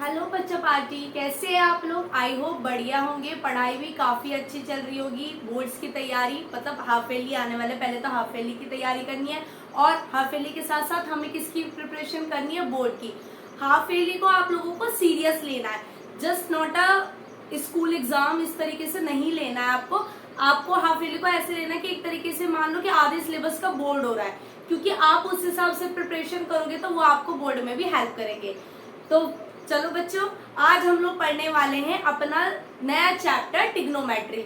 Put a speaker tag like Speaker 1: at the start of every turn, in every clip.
Speaker 1: Hello बच्चा party, कैसे हैं आप लोग। आई होप बढ़िया होंगे। पढ़ाई भी काफ़ी अच्छी चल रही होगी। बोर्ड्स की तैयारी मतलब हाफ ईयरली आने वाले, पहले तो हाफ ईयरली की तैयारी करनी है और हाफ ईयरली के साथ साथ हमें किसकी प्रिपरेशन करनी है, बोर्ड की। हाफ ईयरली को आप लोगों को सीरियस लेना है, just not a school exam. इस तरीके से नहीं लेना है आपको। आपको हाफ ईयरली को ऐसे लेना है कि एक तरीके से मान लो कि आधे सिलेबस का बोर्ड हो रहा है, क्योंकि आप उस हिसाब से प्रिपरेशन करोगे तो वो आपको बोर्ड में भी हेल्प करेंगे। तो चलो बच्चों, आज हम लोग पढ़ने वाले हैं अपना नया चैप्टर ट्रिग्नोमेट्री।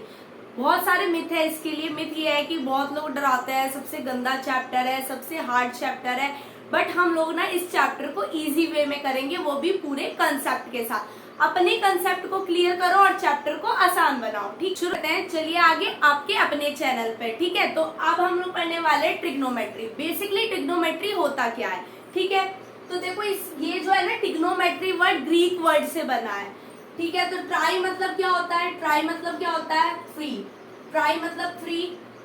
Speaker 1: बहुत सारे मिथ है इसके लिए। मिथ ये है कि बहुत लोग डराते हैं, सबसे गंदा चैप्टर है, सबसे हार्ड चैप्टर है। बट हम लोग ना इस चैप्टर को इजी वे में करेंगे, वो भी पूरे कंसेप्ट के साथ। अपने कंसेप्ट को क्लियर करो और चैप्टर को आसान बनाओ। ठीक, शुरू करते हैं। चलिए आगे आपके अपने चैनल पे। ठीक है, तो अब हम लोग पढ़ने वाले ट्रिग्नोमेट्री। बेसिकली ट्रिग्नोमेट्री होता क्या है, ठीक है। तो देखो ये जो है ना, ट्रिग्नोमेट्री वर्ड ग्रीक वर्ड से बना है। ठीक है, तो ट्राई मतलब क्या होता है, ट्राई मतलब क्या होता है, थ्री। ट्राई मतलब थ्री,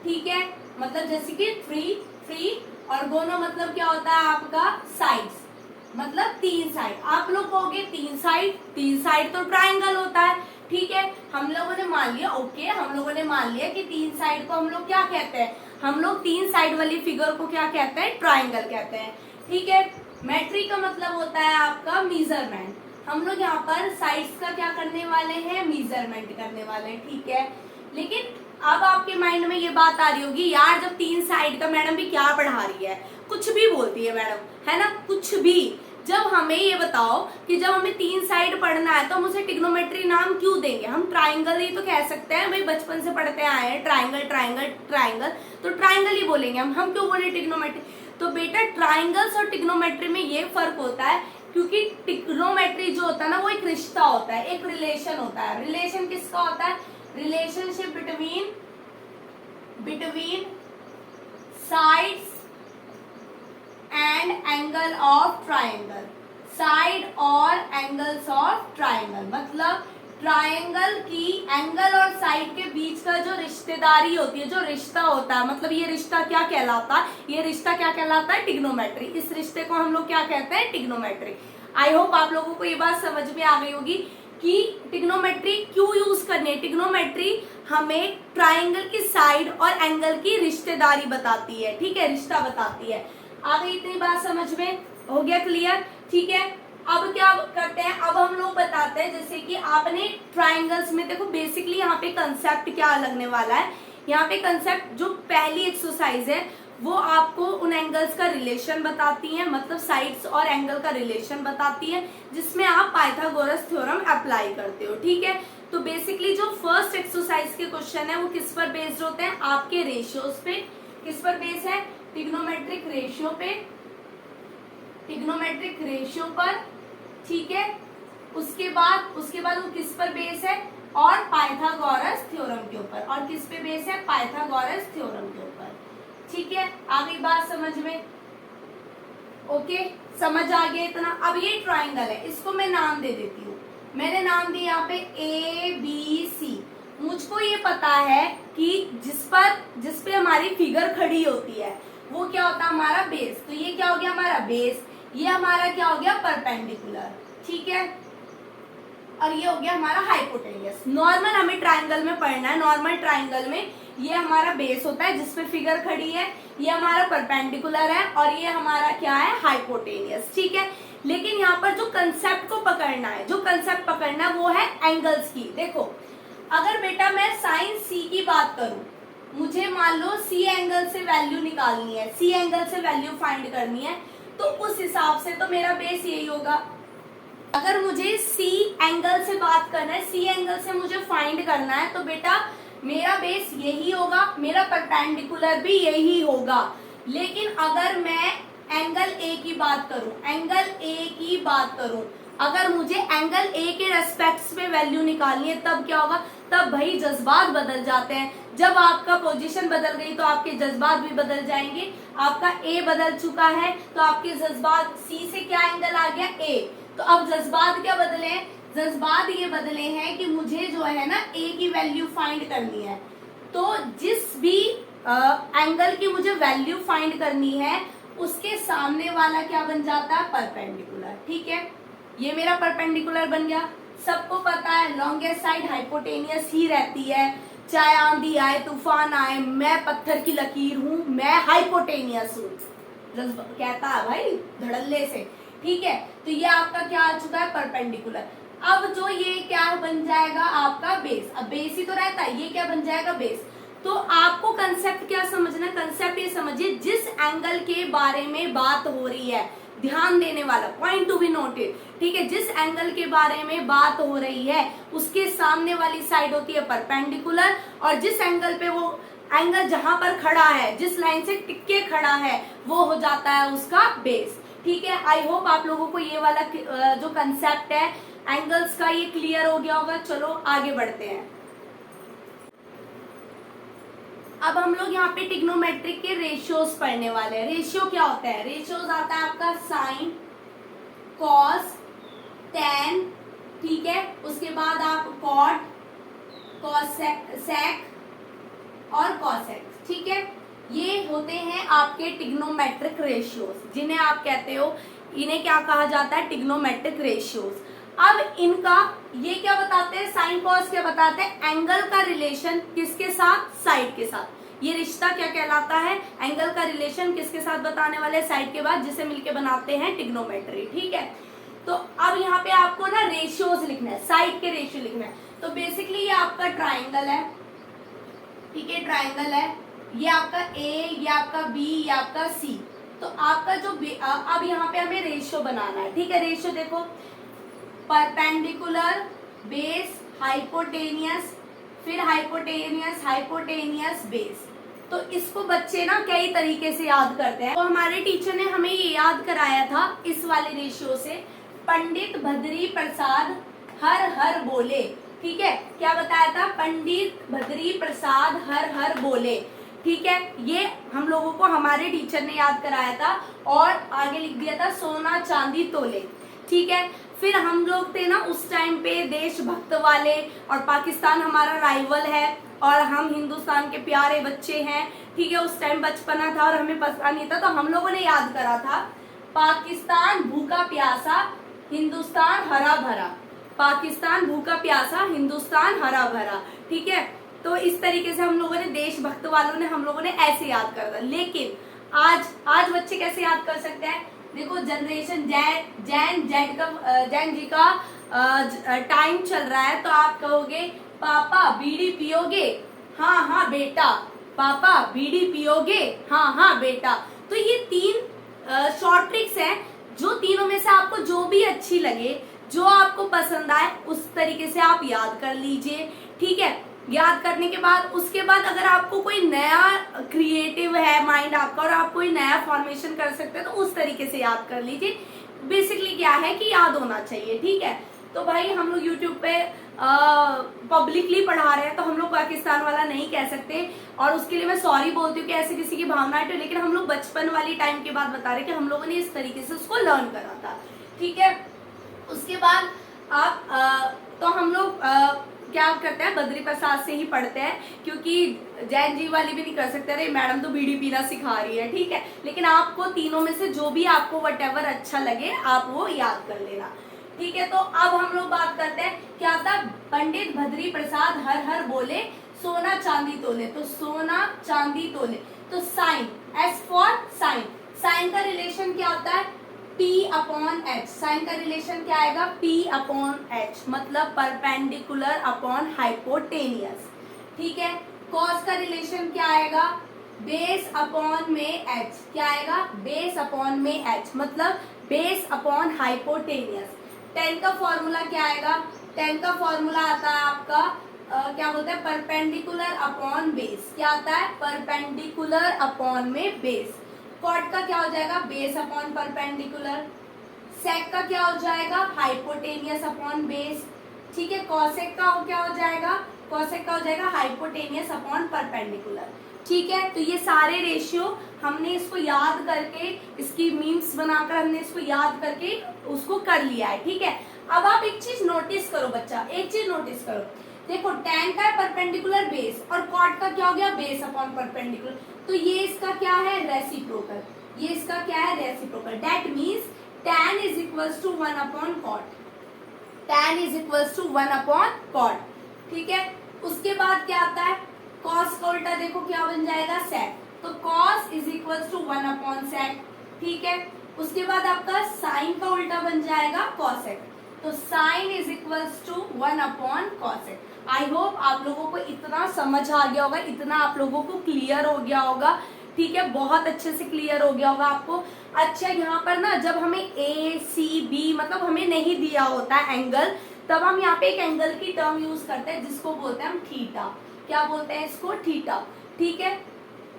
Speaker 1: ठीक है। मतलब जैसे कि थ्री, थ्री। और गोनो मतलब क्या होता है आपका, साइड्स, मतलब तीन साइड। आप लोग कहोगे तीन साइड, तीन साइड तो ट्राइंगल होता है। ठीक है, हम लोगों ने मान लिया, ओके, हम लोगों ने मान लिया कि तीन साइड को हम लोग क्या कहते हैं, हम लोग तीन साइड वाली फिगर को क्या कहते हैं, ट्राइंगल कहते हैं। ठीक है, मेट्री का मतलब होता है आपका मीजरमेंट। हम लोग यहाँ पर साइड्स का क्या करने वाले हैं, मीजरमेंट करने वाले हैं। ठीक है, लेकिन अब आपके माइंड में ये बात आ रही होगी, यार जब तीन साइड का मैडम भी क्या पढ़ा रही है, कुछ भी बोलती है मैडम, है ना, कुछ भी। जब हमें ये बताओ कि जब हमें तीन साइड पढ़ना है तो हम उसे ट्रिग्नोमेट्री नाम क्यों देंगे। हम ट्राइंगल ही तो कह सकते हैं, भाई बचपन से पढ़ते आए हैं, ट्राइंगल ट्राइंगल ट्राइंगल, तो ट्राइंगल ही बोलेंगे हम क्यों बोले ट्रिग्नोमेट्री। तो बेटा ट्राइंगल्स और ट्रिग्नोमेट्री में ये फर्क होता है, क्योंकि ट्रिग्नोमेट्री जो होता है ना, वो एक रिश्ता होता है, एक रिलेशन होता है। रिलेशन किसका होता है, relationship between sides and angle of triangle. Side और एंगल्स ऑफ ट्राइंगल मतलब ट्राइंगल की एंगल और साइड के बीच का जो रिश्तेदारी होती है, जो रिश्ता होता है, मतलब ये रिश्ता क्या कहलाता है, ये रिश्ता क्या कहलाता है, ट्रिग्नोमेट्री। इस रिश्ते को हम लोग क्या कहते हैं, ट्रिग्नोमेट्री। आई होप आप लोगों को ये बात समझ में आ गई होगी कि ट्रिग्नोमेट्री क्यों यूज करनी है। ट्रिग्नोमेट्री हमें ट्राइंगल की साइड और एंगल की रिश्तेदारी बताती है। ठीक है, रिश्ता बताती है। आ गई इतनी बात समझ में, हो गया क्लियर। ठीक है, अब क्या करते हैं, अब हम लोग बताते हैं, जैसे कि आपने ट्राइंगल्स में देखो, बेसिकली यहाँ पे कंसेप्ट क्या लगने वाला है। यहाँ पे कंसेप्ट जो पहली एक्सरसाइज है वो आपको उन एंगल्स का रिलेशन बताती है, मतलब साइड्स और एंगल का रिलेशन बताती है, जिसमें आप पाइथागोरस थ्योरम अप्लाई करते हो। ठीक है, तो बेसिकली जो फर्स्ट एक्सरसाइज के क्वेश्चन है वो किस पर बेस्ड होते हैं, आपके रेशियोज पे। किस पर बेस है, ट्रिग्नोमेट्रिक रेशियो पे, ट्रिग्नोमेट्रिक रेशियो पर। ठीक है, उसके बाद वो किस पर बेस है, और पाइथागोरस थ्योरम के ऊपर। और किस पे बेस है, पाइथागोरस थ्योरम के ऊपर। ठीक है, आगे बात समझ में, ओके, समझ आ गया इतना। अब ये ट्राइंगल है, इसको मैं नाम दे देती हूँ। मैंने नाम दिया यहाँ पे ABC। मुझको ये पता है कि जिस पे हमारी फिगर खड़ी होती है वो क्या होता है, हमारा बेस। तो ये क्या हो गया, हमारा बेस। ये हमारा क्या हो गया, परपेंडिकुलर। ठीक है, और ये हो गया हमारा हाइपोटेनियस। नॉर्मल हमें ट्राइंगल में पढ़ना है। नॉर्मल ट्राइंगल में ये हमारा बेस होता है जिसपे फिगर खड़ी है, ये हमारा परपेंडिकुलर है, और ये हमारा क्या है, हाइपोटेनियस। ठीक है, लेकिन यहाँ पर जो कंसेप्ट को पकड़ना है, जो कंसेप्ट पकड़ना है वो है एंगल्स की। देखो, अगर बेटा मैं साइन सी की बात करूं, मुझे मान लो सी एंगल से वैल्यू निकालनी है, सी एंगल से वैल्यू फाइंड करनी है, तो उस हिसाब से तो मेरा बेस यही होगा। अगर मुझे सी एंगल से बात करना है, सी एंगल से मुझे फाइंड करना है, तो बेटा मेरा बेस यही होगा, मेरा परपेंडिकुलर भी यही होगा। लेकिन अगर मैं एंगल ए की बात करूं, एंगल ए की बात करूं, अगर मुझे एंगल ए के रेस्पेक्ट्स में वैल्यू निकालनी है, तब क्या होगा, तब भाई जज्बात बदल जाते हैं। जब आपका पोजीशन बदल गई तो आपके जज्बात भी बदल जाएंगे। आपका ए बदल चुका है तो आपके जज्बात, सी से क्या एंगल आ गया, ए, तो अब जज्बात क्या बदले हैं, जज्बात ये बदले हैं कि मुझे जो है ना ए की वैल्यू फाइंड करनी है। तो जिस भी एंगल की मुझे वैल्यू फाइंड करनी है उसके सामने वाला क्या बन जाता है, परपेंडिकुलर। ठीक है, ये मेरा परपेंडिकुलर बन गया। सबको पता है लॉन्गेस्ट साइड हाइपोटेनियस ही रहती है, चाहे आंधी आए तूफान आए, मैं पत्थर की लकीर हूं, मैं हाइपोटेनियस हूं, कहता है भाई धड़ल्ले से। ठीक है, तो ये आपका क्या आ चुका है, परपेंडिकुलर। अब जो ये क्या बन जाएगा आपका बेस। अब बेस ही तो रहता है, ये क्या बन जाएगा, बेस। तो आपको कंसेप्ट क्या समझना, कंसेप्ट ये समझिए जिस एंगल के बारे में बात हो रही है, ध्यान देने वाला पॉइंट टू बी नोटेड। ठीक है, जिस एंगल के बारे में बात हो रही है उसके सामने वाली साइड होती है परपेंडिकुलर, और जिस एंगल पे वो एंगल जहां पर खड़ा है, जिस लाइन से टिक खड़ा है, वो हो जाता है उसका बेस। ठीक है, आई होप आप लोगों को ये वाला जो कंसेप्ट है एंगल्स का ये क्लियर हो गया होगा। चलो आगे बढ़ते हैं। अब हम लोग यहाँ पे ट्रिग्नोमेट्रिक के रेशियोज पढ़ने वाले हैं। रेशियो क्या होता है, रेशियोज आता है आपका साइन, कॉस, टेन, ठीक है, उसके बाद आप कॉट, कॉसेक और कॉसेक। ठीक है, ये होते हैं आपके ट्रिग्नोमेट्रिक रेशियोज, जिन्हें आप कहते हो, इन्हें क्या कहा जाता है, ट्रिग्नोमेट्रिक रेशियोज। अब इनका ये क्या बताते हैं, साइन कॉस क्या बताते हैं, एंगल का रिलेशन किसके साथ, साइड के साथ। ये रिश्ता क्या कहलाता है, एंगल का रिलेशन किसके साथ बताने वाले, साइड के बाद, जिसे मिलके बनाते हैं ट्रिग्नोमेट्री। ठीक है, तो अब यहाँ पे आपको ना रेशियोज लिखना है, साइड के रेशियो लिखना है। तो बेसिकली ये आपका ट्राइंगल है, ठीक है, ट्राइंगल है, ये आपका ए, ये आपका बी, ये आपका सी। तो आपका जो अब यहाँ पे हमें रेशियो बनाना है। ठीक है, रेशियो देखो, परपेंडिकुलर, बेस, हाइपोटेनियस, फिर हाइपोटेनियस, हाइपोटेनियस, बेस। तो इसको बच्चे ना कई तरीके से याद करते हैं। तो हमारे टीचर ने हमें ये याद कराया था इस वाले रेशियो से, पंडित भद्री प्रसाद हर हर बोले। ठीक है, क्या बताया था, पंडित भद्री प्रसाद हर हर बोले। ठीक है, ये हम लोगों को हमारे टीचर ने याद कराया था, और आगे लिख दिया था सोना चांदी तोले। ठीक है, फिर हम लोग थे ना उस टाइम पे देशभक्त वाले, और पाकिस्तान हमारा राइवल है, और हम हिंदुस्तान के प्यारे बच्चे हैं। ठीक है, उस टाइम बचपना था और हमें पता नहीं था, तो हम लोगों ने याद करा था, पाकिस्तान भूखा प्यासा, हिंदुस्तान हरा भरा, पाकिस्तान भूखा प्यासा, हिंदुस्तान हरा भरा। ठीक है, तो इस तरीके से हम लोगों ने, देशभक्त वालों ने, हम लोगों ने ऐसे याद करा था। लेकिन आज बच्चे कैसे याद कर सकते हैं, देखो जनरेशन जैन जी का टाइम चल रहा है, तो आप कहोगे पापा बीड़ी पियोगे, हाँ हाँ बेटा, पापा बीड़ी पियोगे, हाँ हाँ बेटा। तो ये तीन शॉर्ट ट्रिक्स हैं, जो तीनों में से आपको जो भी अच्छी लगे, जो आपको पसंद आए, उस तरीके से आप याद कर लीजिए। ठीक है, याद करने के बाद, उसके बाद अगर आपको कोई नया क्रिएटिव है माइंड आपका, और आप कोई नया फॉर्मेशन कर सकते हैं, तो उस तरीके से याद कर लीजिए। बेसिकली क्या है कि याद होना चाहिए। ठीक है, तो भाई हम लोग यूट्यूब पे पब्लिकली पढ़ा रहे हैं, तो हम लोग पाकिस्तान वाला नहीं कह सकते, और उसके लिए मैं सॉरी बोलती हूँ कि ऐसे किसी की भावना है, तो लेकिन हम लोग बचपन वाली टाइम की बात बता रहे हैं कि हम लोगों ने इस तरीके से उसको लर्न करा था। ठीक है, उसके बाद आप तो हम लोग क्या करते हैं, बद्री प्रसाद से ही पढ़ते हैं, क्योंकि जैन जी वाली भी नहीं कर सकते, अरे मैडम तो बीड़ी पीना सिखा रही है। ठीक है, लेकिन आपको तीनों में से जो भी आपको व्हाटएवर अच्छा लगे आप वो याद कर लेना। ठीक है, तो अब हम लोग बात करते हैं, क्या था, पंडित भद्री प्रसाद हर हर बोले, सोना चांदी तोले। तो सोना चांदी तोले, तो sine, S for sine, sine का रिलेशन क्या होता है, P अपॉन एच। साइन का रिलेशन क्या आएगा, P अपॉन एच, मतलब परपेंडिकुलर अपॉन हाइपोटेनियस। ठीक है, कॉस का रिलेशन क्या आएगा, बेस अपॉन में एच। क्या आएगा, बेस अपॉन में एच, मतलब बेस अपॉन हाइपोटेनियस। टेन का फॉर्मूला क्या आएगा, टेन का फॉर्मूला आता है आपका क्या बोलते हैं, परपेंडिकुलर अपॉन बेस। क्या आता है, परपेंडिकुलर अपॉन में बेस। कॉट का क्या हो जाएगा, बेस अपॉन परपेंडिकुलर। सेक का क्या हो जाएगा, हाइपोटेनियस अपॉन बेस। ठीक है, कॉसेक का क्या हो जाएगा, कॉसेक का हो जाएगा हाइपोटेनियस अपॉन परपेंडिकुलर। ठीक है, तो ये सारे रेशियो हमने इसको याद करके, इसकी मीम्स बनाकर हमने इसको याद करके उसको कर लिया है। ठीक है, अब आप एक चीज नोटिस करो बच्चा, एक चीज नोटिस करो, देखो tan का है परपेंडिकुलर बेस, और कॉट का क्या हो गया, बेस अपॉन परपेंडिकुलर। तो ये इसका क्या है, रेसिप्रोकल, ये इसका क्या है, reciprocal. That means tan is equal equals to 1 upon cot, tan is equals to 1 upon cot, ठीक है। उसके बाद क्या आता है, cos का उल्टा देखो क्या बन जाएगा, sec, तो cos is equals to 1 upon sec, ठीक है। उसके बाद आपका sin का उल्टा बन जाएगा cosec, तो sin is equals to 1 upon cosec। I hope आप लोगों को इतना समझ आ गया होगा, इतना आप लोगों को क्लियर हो गया होगा, ठीक है, बहुत अच्छे से क्लियर हो गया होगा आपको। अच्छा, यहाँ पर ना जब हमें ए सी बी मतलब हमें नहीं दिया होता है एंगल, तब हम यहाँ पे एक एंगल की टर्म यूज करते हैं जिसको बोलते हैं हम थीटा। क्या बोलते हैं इसको, थीटा, ठीक है।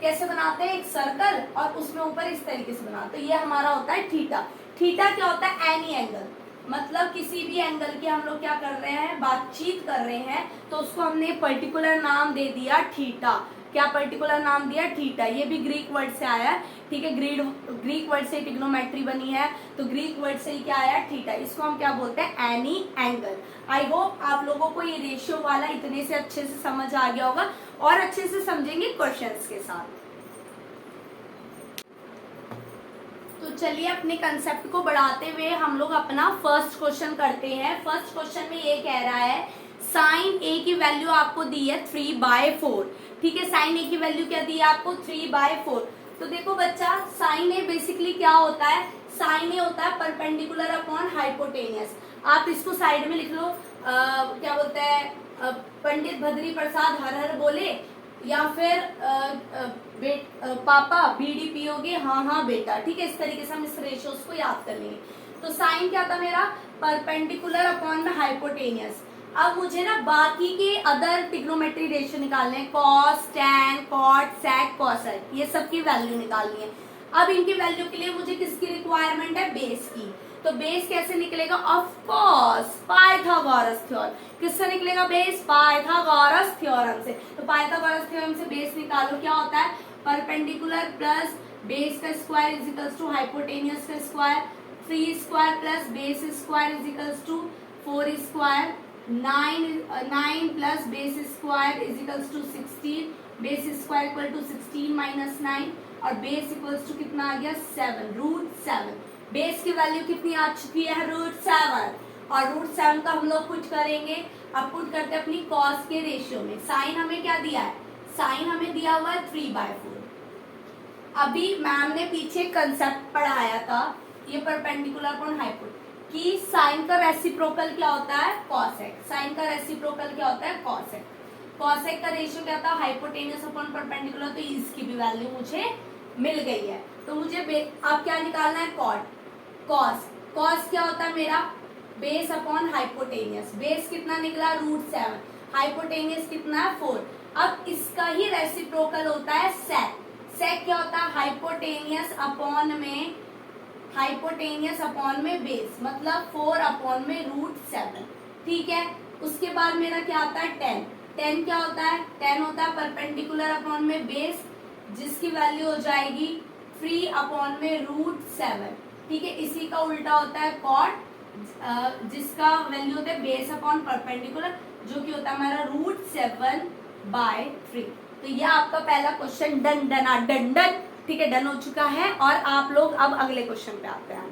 Speaker 1: कैसे बनाते हैं, एक सर्कल और उसमें ऊपर इस तरीके से बनाते हैं, ये हमारा होता है थीटा। थीटा क्या होता है, एनी एंगल, मतलब किसी भी एंगल की हम लोग क्या कर रहे हैं, बातचीत कर रहे हैं, तो उसको हमने पर्टिकुलर नाम दे दिया थीटा। क्या पर्टिकुलर नाम दिया, थीटा। ये भी ग्रीक वर्ड से आया है, ठीक है, ग्रीक वर्ड से ट्रिग्नोमेट्री बनी है, तो ग्रीक वर्ड से ही क्या आया, थीटा। इसको हम क्या बोलते हैं, एनी एंगल। आई होप आप लोगों को ये रेशियो वाला इतने से अच्छे से समझ आ गया होगा, और अच्छे से समझेंगे क्वेश्चंस के साथ। तो चलिए अपने कंसेप्ट को बढ़ाते हुए हम लोग अपना फर्स्ट क्वेश्चन करते हैं। फर्स्ट क्वेश्चन में ये कह रहा है साइन ए की वैल्यू आपको दी है 3/4, ठीक है। साइन ए की वैल्यू क्या दी है आपको, 3/4। तो देखो बच्चा, साइन ए बेसिकली क्या होता है, साइन ए होता है परपेंडिकुलर अपॉन हाइपोटेनियस। आप इसको साइड में लिख लो, क्या बोलते हैं, पंडित भद्री प्रसाद हर हर बोले, या फिर पापा बीड़ी पियोगे, हाँ हाँ बेटा, ठीक है। इस तरीके से हम इस रेशियोस को याद कर लेंगे। तो साइन क्या था मेरा, परपेंडिकुलर अपॉन में हाइपोटेनियस। अब मुझे ना बाकी के अदर ट्रिग्नोमेट्री रेशियो निकालने हैं, कॉस, टैन, कॉट, सेक, कॉसेक, ये सब की वैल्यू निकालनी है। अब इनकी वैल्यू के लिए मुझे किसकी रिक्वायरमेंट है, बेस की। तो बेस कैसे निकलेगा, ऑफ कोर्स पाइथागोरस थ्योरम। किससे निकलेगा बेस, पाइथागोरस थ्योरम से। तो पाइथागोरस थ्योरम से बेस निकालो, क्या होता है, परपेंडिकुलर प्लस बेस का square is equals to hypotenuse का square, 3 square plus base square is equals to 4 square, 9 plus base square is equals to 16, base square equal to 16 minus 9, और base equals to कितना आ गया, 7, √7। Base की value कितनी आ चुकी है, √7, और √7 का हम लोग पुट करेंगे। अब पुट करते हैं अपनी कॉस के रेशियो में। साइन हमें क्या दिया है, साइन हमें दिया हुआ है 3/4। अभी मैम ने पीछे कंसेप्ट पढ़ाया था, ये परपेंडिकुलर अपॉन हाइपोटेन्यूज, कि साइन का रेसिप्रोकल क्या होता है, कॉसेक। साइन का रेसिप्रोकल क्या होता है, कॉसेक। कॉसेक का रेशियो क्या था, हाइपोटेन्यूज अपॉन परपेंडिकुलर, तो इसकी भी वैल्यू मुझे मिल गई है। तो मुझे अब क्या निकालना है, कॉट, कॉस। कॉस क्या होता है मेरा, बेस अपॉन हाइपोटेनियस। बेस कितना निकला, √7, हाइपोटेनियस कितना है, 4। अब इसका ही रेसिप्रोकल होता है सेक। सेक क्या होता है, हाइपोटेनियस अपॉन में बेस, मतलब 4 अपॉन में √7, ठीक है। उसके बाद मेरा क्या आता है, 10। 10 क्या होता है, 10 होता है परपेंडिकुलर अपॉन में बेस, जिसकी वैल्यू हो जाएगी 3 अपॉन में √7, ठीक है। इसी का उल्टा होता है कॉट, जिसका वैल्यू होता है बेस अपॉन परपेंडिकुलर, जो कि होता है हमारा √7/3। तो ये आपका पहला क्वेश्चन डन डना डन डन, ठीक है, डन हो चुका है। और आप लोग अब अगले क्वेश्चन पे आते हैं।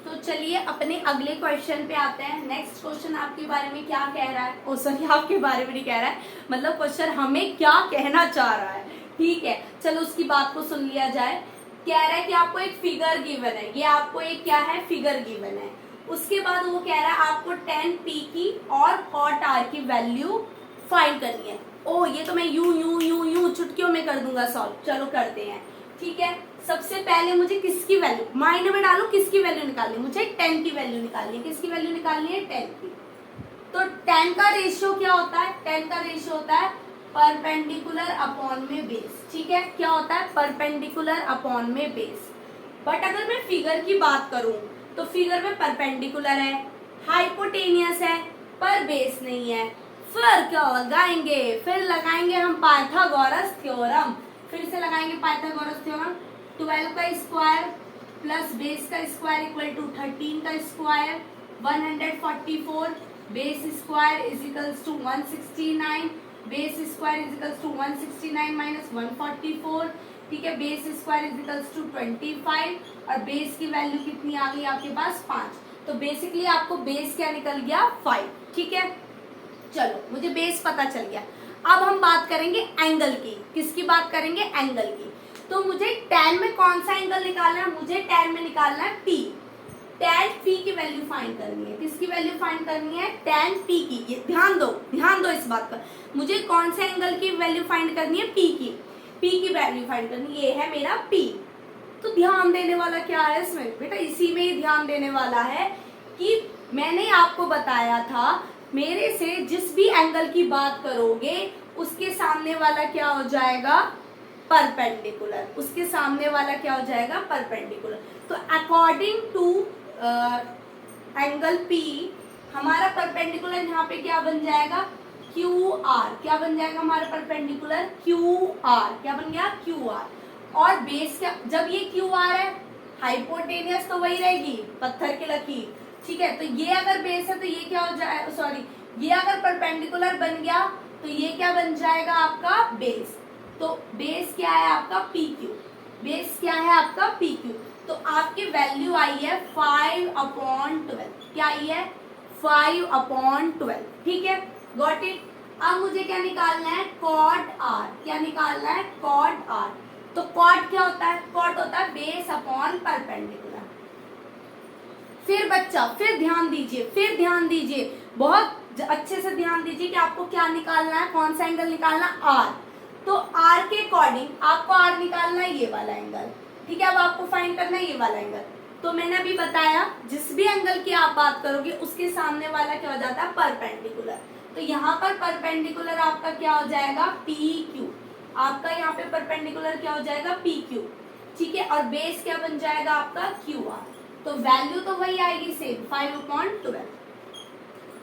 Speaker 1: तो चलिए अपने अगले क्वेश्चन पे आते हैं। नेक्स्ट क्वेश्चन आपके बारे में क्या कह रहा है, ओ सॉरी आपके बारे में नहीं कह रहा है, मतलब क्वेश्चन हमें क्या कहना चाह रहा है, ठीक है। चलो उसकी बात को सुन लिया जाए। कह रहा है कि आपको एक फिगर गिवन है, ये आपको एक क्या है, फिगर गिवन है। उसके बाद वो कह रहा है आपको tan p की और cot r की वैल्यू फाइंड करनी है। ओ ये तो मैं यूं चुटकियों में कर दूंगा सॉल्व, चलो करते हैं, ठीक है। सबसे पहले मुझे किसकी वैल्यू, माइंड में डालो, किसकी वैल्यू निकालनी है, मुझे tan की वैल्यू निकालनी है। किसकी वैल्यू निकालनी है, tan की। तो tan का रेशियो क्या होता है, tan का रेशियो होता है परपेंडिकुलर अपॉन में बेस, ठीक है। क्या होता है, परपेंडिकुलर अपॉन में बेस। बट अगर मैं फिगर की बात करूं तो फिगर में परपेंडिकुलर है, हाइपोटेनियस है, पर बेस नहीं है। फिर क्या लगाएंगे, फिर लगाएंगे हम पाइथागोरस थ्योरम। फिर से लगाएंगे पाइथागोरस थ्योरम। 12 का स्क्वायर प्लस बेस का स्क्वायर इक्वल टू 13 का square, 144 base square is equals to 169, base square is equals to 169 minus 144, ठीक है, base square is equals to 25 और बेस की वैल्यू कितनी आ गई आपके पास 5। तो बेसिकली आपको बेस क्या निकल गया 5। ठीक है, चलो मुझे बेस पता चल गया। अब हम बात करेंगे एंगल की। किसकी बात करेंगे? एंगल की। तो मुझे tan में कौन सा एंगल निकालना है? मुझे tan में निकालना है P। tan P की वैल्यू फाइंड करनी है। किसकी वैल्यू फाइंड करनी है? tan P की। ये ध्यान दो इस बात पर। मुझे कौन से एंगल की वैल्यू फाइंड करनी है? P की। P की वैल्यू फाइंड करनी है, ये है मेरा P। तो ध्यान देने वाला क्या है इसमें बेटा? इसी में ही ध्यान देने वाला है कि मैंने आपको बताया था मेरे से जिस भी एंगल की बात करोगे उसके सामने वाला क्या हो जाएगा? परपेंडिकुलर। उसके सामने वाला क्या हो जाएगा? परपेंडिकुलर। तो अकॉर्डिंग टू एंगल P हमारा परपेंडिकुलर यहाँ पे क्या बन जाएगा? QR। क्या बन जाएगा हमारा परपेंडिकुलर? QR। क्या बन गया? QR। और बेस क्या? जब ये QR है, हाइपोटेनियस तो वही रहेगी, पत्थर की लकीर। ठीक है, तो ये अगर बेस है तो ये क्या हो जाए, सॉरी, ये अगर परपेंडिकुलर बन गया तो ये क्या बन जाएगा आपका? बेस। तो बेस क्या है आपका? PQ। बेस क्या है आपका? PQ। तो आपकी वैल्यू आई है 5/12। क्या आई है? 5/12। ठीक है, गॉट इट। अब मुझे क्या निकालना है? Cot R। क्या निकालना है? Cot R। तो कॉट क्या होता है? कॉट होता है बेस अपॉन परपेंडिकुलर। फिर बच्चा, फिर ध्यान दीजिए, बहुत अच्छे से ध्यान दीजिए कि आपको क्या निकालना है, कौन सा एंगल निकालना? R। तो R के अकॉर्डिंग आपको R निकालना है ये वाला एंगल। ठीक है, अब आपको फाइंड करना है ये वाला एंगल। तो मैंने अभी बताया जिस भी एंगल की आप बात करोगे उसके सामने वाला क्या हो जाता है? परपेंडिकुलर। तो यहाँ पर परपेंडिकुलर आपका क्या हो जाएगा? PQ। आपका यहाँ पे परपेंडिकुलर क्या हो जाएगा? PQ। ठीक है, और बेस क्या बन जाएगा आपका? QR। तो वैल्यू तो वही आएगी सेम, 5/12।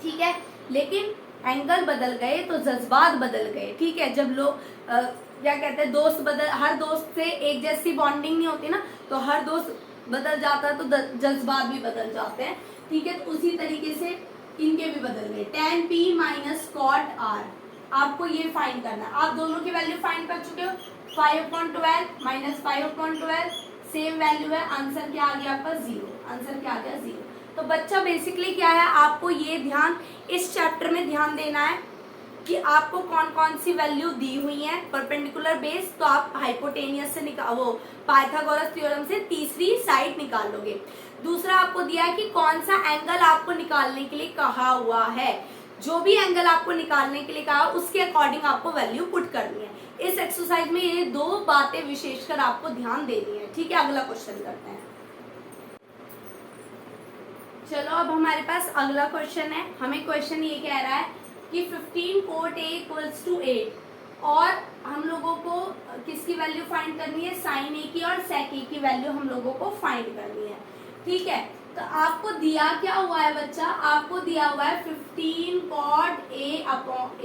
Speaker 1: ठीक है, लेकिन एंगल बदल गए तो जज्बात बदल गए। ठीक है, जब लोग क्या कहते हैं, दोस्त बदल, हर दोस्त से एक जैसी बॉन्डिंग नहीं होती ना, तो हर दोस्त बदल जाता है तो जज्बात भी बदल जाते हैं। ठीक है, तो उसी तरीके से इनके भी बदल गए। tan P minus cot R आपको ये फाइंड करना है। आप दोनों की वैल्यू फाइंड कर चुके हो। 5/12 माइनस 5/12 सेम वैल्यू है। आंसर क्या आ गया आपका? 0। आंसर क्या आ गया? 0। तो बच्चा बेसिकली क्या है, आपको ये ध्यान इस चैप्टर में ध्यान देना है कि आपको कौन कौन सी वैल्यू दी हुई है। परपेंडिकुलर बेस तो आप हाइपोटेनियस से वो पाइथागोरस थ्योरम से तीसरी साइड निकाल लोगे। दूसरा आपको दिया है कि कौन सा एंगल आपको निकालने के लिए कहा हुआ है। जो भी एंगल आपको निकालने के लिए कहा उसके अकॉर्डिंग आपको वैल्यू पुट करनी है। इस एक्सरसाइज में ये दो बातें विशेषकर आपको ध्यान देनी है। ठीक है, अगला क्वेश्चन करते हैं। चलो अब हमारे पास अगला क्वेश्चन है। हमें क्वेश्चन ये कह रहा है कि 15 cot A इक्वल्स टू 8 और हम लोगों को किसकी वैल्यू फाइंड करनी है? साइन A की और सेक A की वैल्यू हम लोगों को फाइंड करनी है। ठीक है, तो आपको दिया क्या हुआ है बच्चा? आपको दिया हुआ है 15 cot A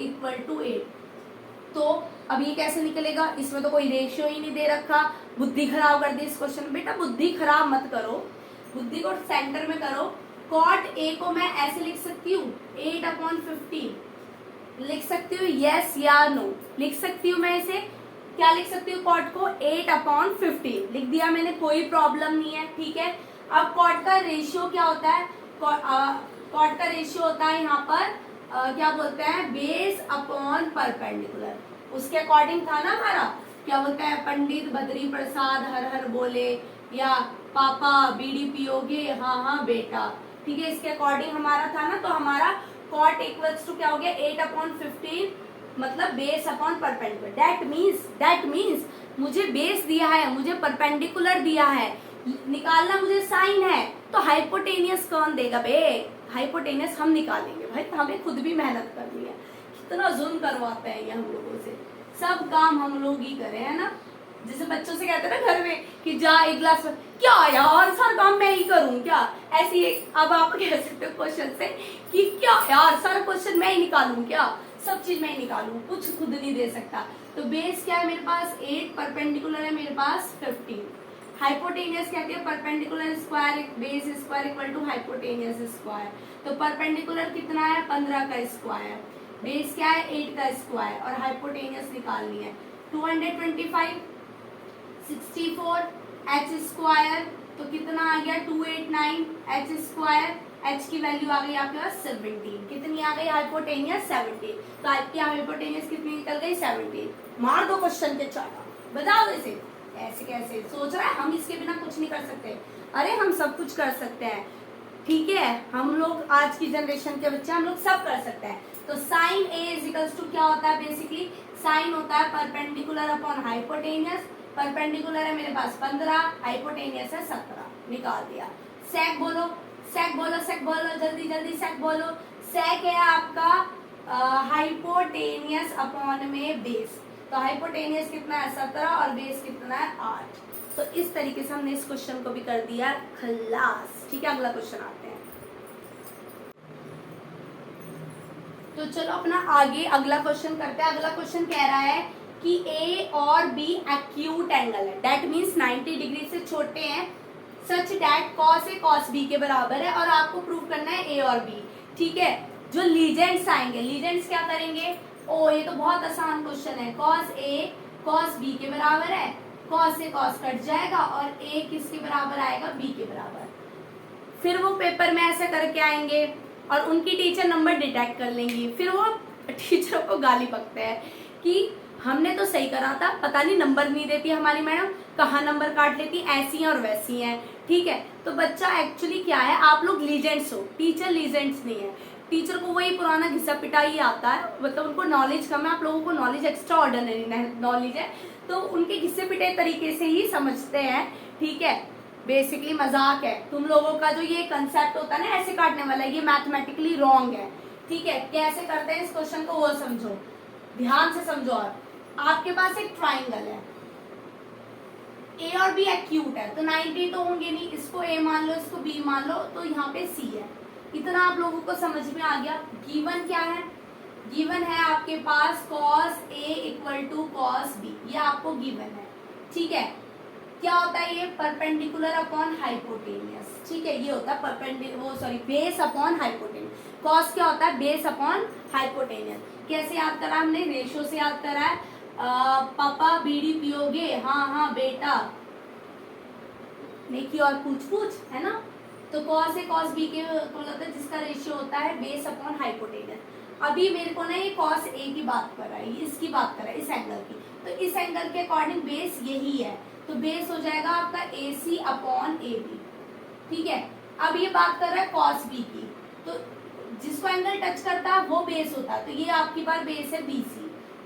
Speaker 1: इक्वल टू 8। तो अब ये कैसे निकलेगा? इसमें तो कोई रेशियो ही नहीं दे रखा। बुद्धि खराब कर दी इस क्वेश्चन में। बेटा बुद्धि खराब मत करो, बुद्धि को सेंटर में करो। कॉट A को मैं ऐसे लिख सकती हूँ 8/15 लिख सकती हूँ, यस या नो? लिख सकती हूँ मैं इसे। क्या लिख सकती हूँ? कॉट को 8/15 लिख दिया मैंने, कोई प्रॉब्लम नहीं है। ठीक है, अब कॉट का रेशियो क्या होता है? कॉट का रेशियो होता है यहाँ पर क्या बोलते हैं? Base upon perpendicular. उसके अकॉर्डिंग था ना हमारा, क्या बोलते हैं? पंडित बद्री प्रसाद हर हर बोले, या पापा बीड़ी पियोगे? हाँ हाँ बेटा। ठीक है, इसके अकॉर्डिंग हमारा था ना। तो हमारा कॉट इक्वल्स टू क्या हो गया? 8/15 मतलब base upon perpendicular. That means मुझे बेस दिया है, मुझे परपेंडिकुलर दिया है, निकालना मुझे साइन है, तो हाइपोटेनियस कौन देगा बे? हाइपोटेनियस हम निकालेंगे भाई, हमें खुद भी मेहनत करनी है। कितना जुल्म करवाते हैं ये हम लोगों से, सब काम हम लोग ही करें, है ना। जैसे बच्चों से कहते हैं ना घर में कि जा एक गिलास, क्या यार सारा काम मैं ही करूं क्या? ऐसी एक अब आप कह सकते हो क्वेश्चन से कि क्या यार सारा क्वेश्चन मैं ही निकालूं क्या? सब चीज मैं ही निकालूं, कुछ खुद नहीं दे सकता। तो बेस क्या है मेरे पास? 8, परपेंडिकुलर है मेरे पास 15। हाइपोटेनियस कहते हैं perpendicular square base square equal to hypotenuse square. तो परपेंडिकुलर कितना है? 15 का स्क्वायर। बेस क्या है? 8 का स्क्वायर और हाइपोटेनियस निकालनी है 225। 64 h स्क्वायर, तो कितना आ गया 289 h स्क्वायर, h की वैल्यू आ गई आपके पास 17, कितनी आ गई हाइपोटेनियस 17, तो आपकी हाइपोटेनियस कितनी निकल गई 17। मार दो क्वेश्चन के चाटा, बताओ इसे ऐसे कैसे सोच रहा है, हम इसके बिना कुछ नहीं कर सकते, अरे हम सब कुछ कर सकते हैं, ठीक है, हम लोग आज की जनरेशन के बच्चे हम लोग सब कर सकते हैं। तो साइन ए इजिकल्स टू क्या होता है, बेसिकली साइन होता है परपेंडिकुलर अपॉन हाइपोटेनियस, परपेंडिकुलर है मेरे पास 15, हाइपोटेनियस है 17, निकाल दिया। सेक बोलो, सेक बोलो, सेक बोलो, जल्दी जल्दी सेक बोलो। सेक है आपका हाइपोटेनियस अपॉन में बेस, तो हाइपोटेनियस कितना है 17 और बेस कितना है 8। तो इस तरीके से हमने इस क्वेश्चन को भी कर दिया खलास, ठीक है। अगला क्वेश्चन आते हैं, तो चलो अपना आगे अगला क्वेश्चन करते हैं। अगला क्वेश्चन कह रहा है कि ए और बी एक्यूट एंगल है, दैट मीन्स 90 डिग्री से छोटे हैं, such that cos A cos B के बराबर है, और आपको प्रूव करना है ए और बी, ठीक है। जो लीजेंड्स आएंगे, लीजेंड्स क्या करेंगे, ओ ये तो बहुत आसान क्वेश्चन है, कॉस ए कॉस बी के बराबर है, कॉस से कॉस कट जाएगा और ए किसके बराबर आएगा, बी के बराबर। फिर वो पेपर में ऐसे करके आएंगे और उनकी टीचर नंबर डिटेक्ट कर लेंगी, फिर वो टीचरों को गाली बकते हैं कि हमने तो सही करा था, पता नहीं नंबर नहीं देती हमारी मैडम, कहाँ नंबर काट लेती, ऐसी हैं और वैसी हैं, ठीक है। तो बच्चा एक्चुअली क्या है, आप लोग लीजेंड्स हो, टीचर लीजेंड्स नहीं है, टीचर को वही पुराना घिसा पिटाई आता है, मतलब उनको नॉलेज कम है, आप लोगों को नॉलेज एक्स्ट्रा ऑर्डिनरी नॉलेज है, तो उनके घिसे पिटे तरीके से ही समझते हैं, ठीक है। बेसिकली मजाक है, तुम लोगों का जो ये कंसेप्ट होता है ना ऐसे काटने वाला, ये मैथमेटिकली रॉन्ग है, ठीक है। कैसे करते हैं इस क्वेश्चन को वो समझो, ध्यान से समझो। और आपके पास एक ट्राइंगल है, ए और बी एक्यूट है, तो 90 तो होंगे नहीं, इसको ए मान लो, इसको बी मान लो, तो यहाँ पे सी है, इतना आप लोगों को समझ में आ गया। गिवन क्या है, गिवन है आपके पास cos A equal to cos B, ये आपको गिवन है, ठीक है। क्या होता है ये, परपेंडिकुलर अपॉन हाइपोटेनियस, ठीक है, ये होता है बेस अपॉन हाइपोटेनियस। cos क्या होता है, बेस अपॉन हाइपोटेनियस। कैसे याद करा हमने, रेशो से याद करा है, पापा बीड़ी पियोगे, हाँ हाँ बेटा, नेकी और पूछ पूछ, है ना। तो cos A cos B के होता है जिसका रेशियो होता है बेस अपॉन हाइपोटेनियस। अभी मेरे को ना ये cos A की बात कर रहा है, इसकी बात कर रहा है, इस एंगल की, तो इस एंगल के अकॉर्डिंग बेस यही है, तो बेस हो जाएगा आपका AC अपॉन AB, ठीक है। अब ये बात कर रहा है cos B की, तो जिसको एंगल टच करता है वो बेस होता है, तो ये आपकी बार बेस है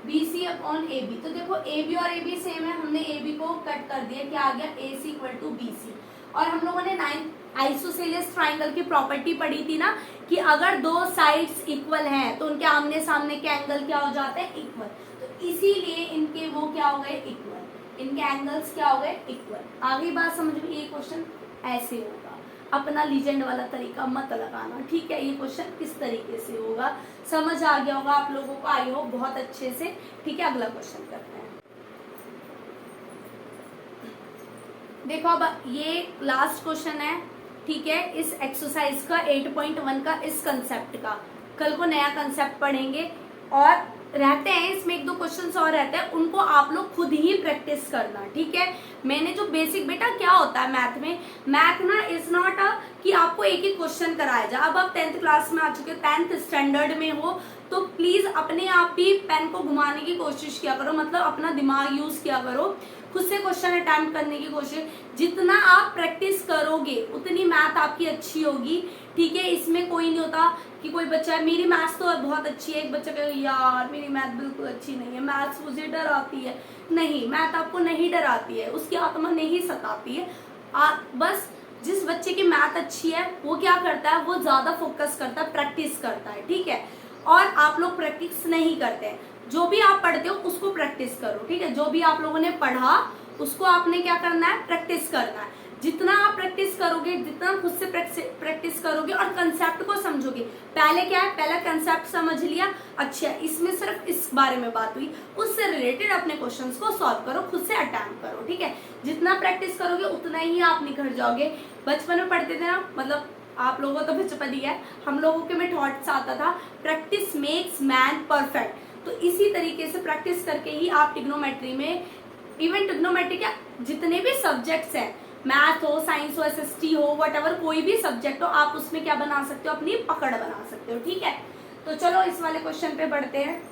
Speaker 1: BC अपॉन AB। तो देखो AB और AB सेम है, हमने AB को कट कर दिया, क्या आ गया AC इक्वल टू BC। और हम लोगों ने 9 आइसोसेलेस ट्राइंगल की प्रॉपर्टी पढ़ी थी ना, कि अगर दो साइड्स इक्वल हैं तो उनके आमने सामने के एंगल क्या हो जाते हैं, इक्वल, तो इसीलिए इनके वो क्या हो गए, इक्वल, इनके एंगल्स क्या हो गए, इक्वल। आगे बात समझ में, ये क्वेश्चन ऐसे होगा, अपना लीजेंड वाला तरीका मत लगाना, ठीक है। ये क्वेश्चन किस तरीके से होगा समझ आ गया होगा आप लोगों को, आई होप बहुत अच्छे से, ठीक है। अगला क्वेश्चन करते हैं, देखो अब ये लास्ट क्वेश्चन है, ठीक है, इस एक्सरसाइज का 8.1 का, इस कंसेप्ट का। कल को नया कंसेप्ट पढ़ेंगे और रहते हैं इसमें एक दो क्वेश्चंस और रहते हैं, उनको आप लोग खुद ही प्रैक्टिस करना, ठीक है। मैंने जो बेसिक, बेटा क्या होता है मैथ में, मैथ ना इज नॉट अ कि आपको एक ही क्वेश्चन कराया जाए। अब आप 10th क्लास में आ चुके हो, 10th स्टैंडर्ड में हो, तो प्लीज अपने आप ही पेन को घुमाने की कोशिश किया करो, मतलब अपना दिमाग यूज किया करो, खुद से क्वेश्चन अटेम्प्ट करने की कोशिश। जितना आप प्रैक्टिस करोगे उतनी मैथ आपकी अच्छी होगी, ठीक है। इसमें कोई नहीं होता कि कोई बच्चा, मेरी मैथ्स तो बहुत अच्छी है, एक बच्चा कहे यार मेरी मैथ बिल्कुल अच्छी नहीं है, मैथ्स मुझे डराती है। नहीं, मैथ आपको नहीं डराती है, उसकी आत्मा नहीं सताती है। बस जिस बच्चे की मैथ अच्छी है वो क्या करता है, वो ज्यादा फोकस करता है, प्रैक्टिस करता है, ठीक है। और आप लोग प्रैक्टिस नहीं करते हैं, जो भी आप पढ़ते हो उसको प्रैक्टिस करो, ठीक है। जो भी आप लोगों ने पढ़ा उसको आपने क्या करना है, प्रैक्टिस करना है। जितना आप प्रैक्टिस करोगे, जितना खुद से प्रैक्टिस करोगे और कंसेप्ट को समझोगे, पहले क्या है, पहला कंसेप्ट समझ लिया, अच्छा इसमें सिर्फ इस बारे में बात हुई, उससे रिलेटेड अपने क्वेश्चंस को सॉल्व करो, खुद से अटेम्प्ट करो, ठीक है। जितना प्रैक्टिस करोगे उतना ही आप निखर जाओगे। बचपन में पढ़ते थे ना, मतलब आप लोगों को तो बचपन ही है, हम लोगों के में थॉट्स आता था, प्रैक्टिस मेक्स मैन परफेक्ट। तो इसी तरीके से प्रैक्टिस करके ही आप ट्रिग्नोमेट्री में, इवन ट्रिग्नोमेट्री क्या जितने भी सब्जेक्ट्स हैं, मैथ हो, साइंस हो, एसएसटी हो, व्हाटएवर कोई भी सब्जेक्ट हो, आप उसमें क्या बना सकते हो, अपनी पकड़ बना सकते हो। ठीक है, तो चलो इस वाले क्वेश्चन पे बढ़ते हैं।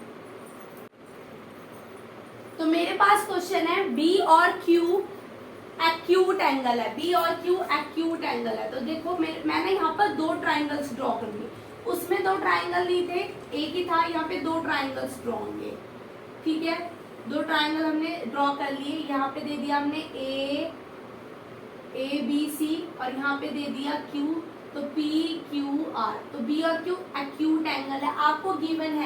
Speaker 1: तो मेरे पास क्वेश्चन है बी और क्यू एक्यूट एंगल है, बी और क्यू एक्यूट एंगल है। तो देखो मैंने यहाँ पर दो ट्राइंगल्स ड्रॉ कर दिए, उसमें दो ट्राइंगल नहीं थे, एक ही था, यहाँ पे दो ट्राइंगल्स ड्रॉ होंगे। ठीक है, दो ट्राइंगल हमने ड्रॉ कर लिए, यहाँ पे दे दिया हमने ए बी सी और यहाँ पे दे दिया क्यू, तो पी क्यू आर। तो बी और क्यू एक्यूट एंगल है। आपको गिवन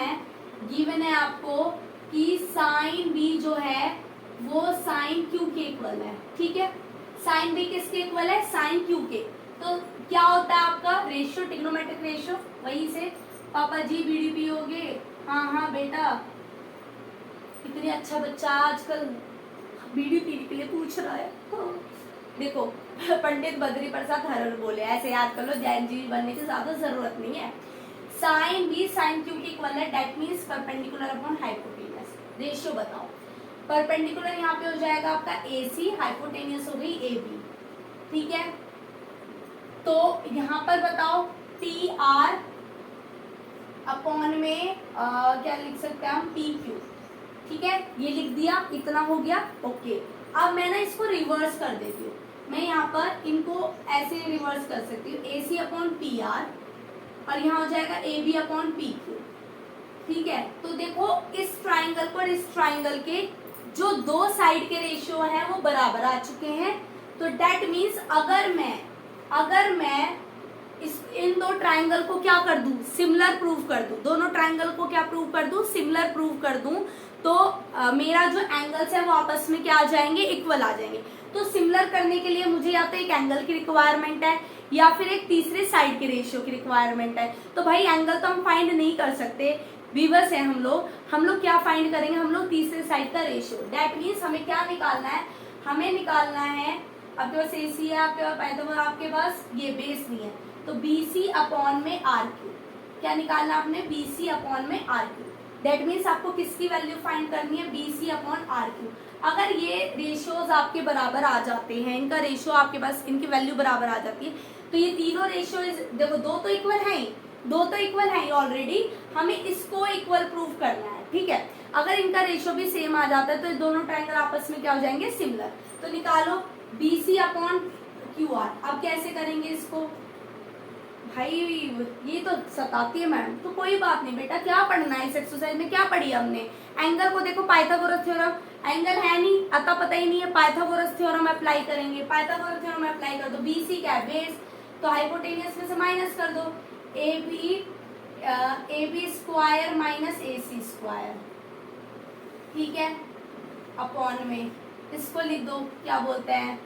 Speaker 1: है आपको कि साइन बी जो है वो साइन क्यू के इक्वल है। ठीक है, साइन बी किसके इक्वल है, साइन क्यू के। तो क्या होता है आपका रेशियो, ट्रिग्नोमेट्रिक रेशियो। वहीं से पापा जी बीडीपी हो गए, हाँ बेटा, इतनी अच्छा बच्चा आजकल बीडीपी के लिए पूछ रहा है। देखो पंडित बद्री प्रसाद हरर बोले, ऐसे याद कर लो, जैन जी बनने की ज्यादा जरूरत नहीं है। साइन बी साइन क्यू के इक्वल है, that means perpendicular upon hypotenuse. Ratio बताओ, परपेंडिकुलर यहाँ पे हो जाएगा आपका AC, हाइपोटेनियस हो गई AB। ठीक है, तो यहाँ पर बताओ TR अपॉन में क्या लिख सकते हैं हम, PQ। ठीक है, ये लिख दिया, इतना हो गया। ओके, अब मैं ना इसको रिवर्स कर देती हूँ, मैं यहाँ पर इनको ऐसे रिवर्स कर सकती हूँ, AC अपॉन PR और यहाँ हो जाएगा AB अपॉन PQ। ठीक है, तो देखो इस ट्राइंगल पर इस ट्राइंगल के जो दो साइड के रेशियो है वो बराबर आ चुके हैं। तो डेट मीन्स अगर मैं इन दो ट्राइंगल को क्या कर दूं, सिमिलर प्रूव कर दूं, दोनों ट्राइंगल को क्या प्रूव कर दूं, सिमिलर प्रूव कर दूं, तो मेरा जो एंगल्स है वो आपस में क्या आ जाएंगे, इक्वल आ जाएंगे। तो सिमिलर करने के लिए मुझे या तो एक एंगल की रिक्वायरमेंट है या फिर एक तीसरे साइड के रेशियो की रिक्वायरमेंट है। तो भाई एंगल तो हम फाइंड नहीं कर सकते, वीवर्स है हम लोग क्या फाइंड करेंगे, हम लोग तीसरे साइड का रेशियो। दैट मीन्स हमें क्या निकालना है, हमें निकालना है, आपके पास AC है, आपके पास पाइथागोरस, आपके पास ये बेस नहीं है, तो BC अपॉन में RQ। क्या निकालना आपने, BC अपॉन में RQ। दैट मीन्स आपको किसकी वैल्यू फाइंड करनी है, BC अपॉन RQ। अगर ये रेशियोज आपके बराबर आ जाते हैं, इनका रेशियो आपके पास, इनकी वैल्यू बराबर आ जाती है, तो ये तीनों रेशियो देखो दो तो इक्वल है ऑलरेडी, हमें इसको इक्वल प्रूव करना है। ठीक है, अगर इनका रेशियो भी सेम आ जाता है तो दोनों ट्राइंगल आपस में क्या हो जाएंगे, सिमिलर। तो निकालो BC अपॉन QR। अब कैसे करेंगे इसको, भाई ये तो सताती है मैडम, तो कोई बात नहीं बेटा, क्या पढ़ना है इस एक्सरसाइज में, क्या पढ़ी हमने, एंगल को देखो, पाइथागोरस थ्योरम, एंगल है नहीं, अतः पता ही नहीं है, पाइथागोरस थ्योरम अप्लाई करेंगे, पाइथागोरस थ्योरम अप्लाई कर दो, BC क्या है, बेस, तो हाइपोटेनियस में से माइनस कर दो, AB square minus AC square. ठीक है, अपॉन में इसको लिख दो, क्या बोलते हैं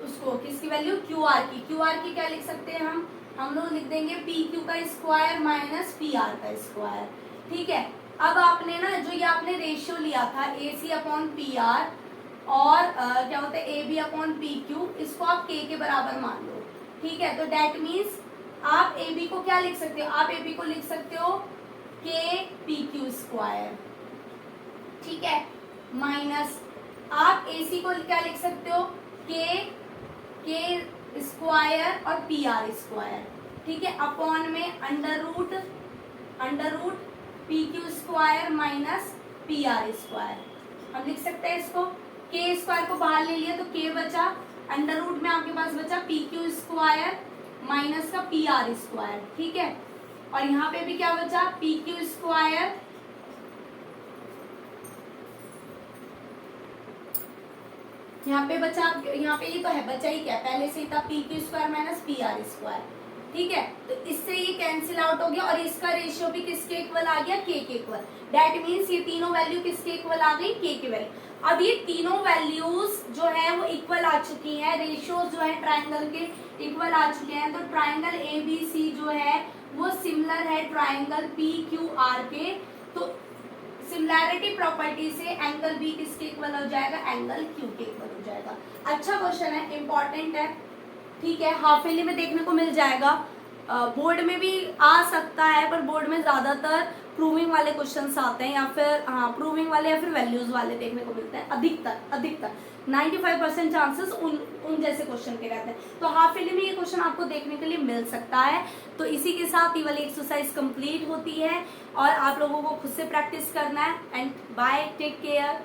Speaker 1: उसको, किसकी वैल्यू, QR की क्या लिख सकते हैं हम लोग लिख देंगे PQ का स्क्वायर माइनस PR का स्क्वायर। ठीक है, अब आपने ना जो ये आपने रेशियो लिया था AC अपॉन PR और क्या होता है AB अपॉन PQ, इसको आप K के बराबर मान लो। ठीक है, तो डेट मीन्स आप AB को क्या लिख सकते हो, आप AB को लिख सकते हो KPQ स्क्वायर। ठीक है, माइनस आप AC को क्या लिख सकते हो, K स्क्वायर और PR स्क्वायर। ठीक है, अपॉन में under root PQ square minus PR square. हम लिख सकते हैं इसको, K स्क्वायर को बाहर ले लिया तो K बचा, अंडर रूट में आपके पास बचा PQ स्क्वायर माइनस का PR स्क्वायर। ठीक है, और यहाँ पे भी क्या बचा, PQ स्क्वायर यहाँ पे बचा, यहाँ पे ये तो है, बचा ही क्या, पहले से ही था PQ square minus PR square. ठीक है, तो इससे ये कैंसिल आउट हो गया और इसका रेशियो भी किसके इक्वल आ गया, K के इक्वल। दैट मीन्स ये तीनों वैल्यू किसके इक्वल आ गई, K की वैल्यू। अब ये तीनों वैल्यूज जो है वो इक्वल आ चुकी है, रेशियोज जो है ट्राइंगल के इक्वल आ चुके हैं, तो ट्राइंगल ABC जो है वो सिमिलर है ट्राइंगल PQR के। तो सिमिलैरिटी प्रॉपर्टी से एंगल B किसके इक्वल हो जाएगा, एंगल Q के इक्वल हो जाएगा। अच्छा क्वेश्चन है, इंपॉर्टेंट है। ठीक है, हाफ ईयरली में देखने को मिल जाएगा, बोर्ड में भी आ सकता है, पर बोर्ड में ज्यादातर प्रूविंग वाले क्वेश्चंस आते हैं, या फिर प्रूविंग वाले या फिर वैल्यूज वाले देखने को मिलते हैं। अधिकतर 95% चांसेस उन जैसे क्वेश्चन के रहते हैं। तो हाफ ईयरली में ये क्वेश्चन आपको देखने के लिए मिल सकता है। तो इसी के साथ ये वाली एक्सरसाइज कंप्लीट होती है और आप लोगों को खुद से प्रैक्टिस करना है। And bye, take care.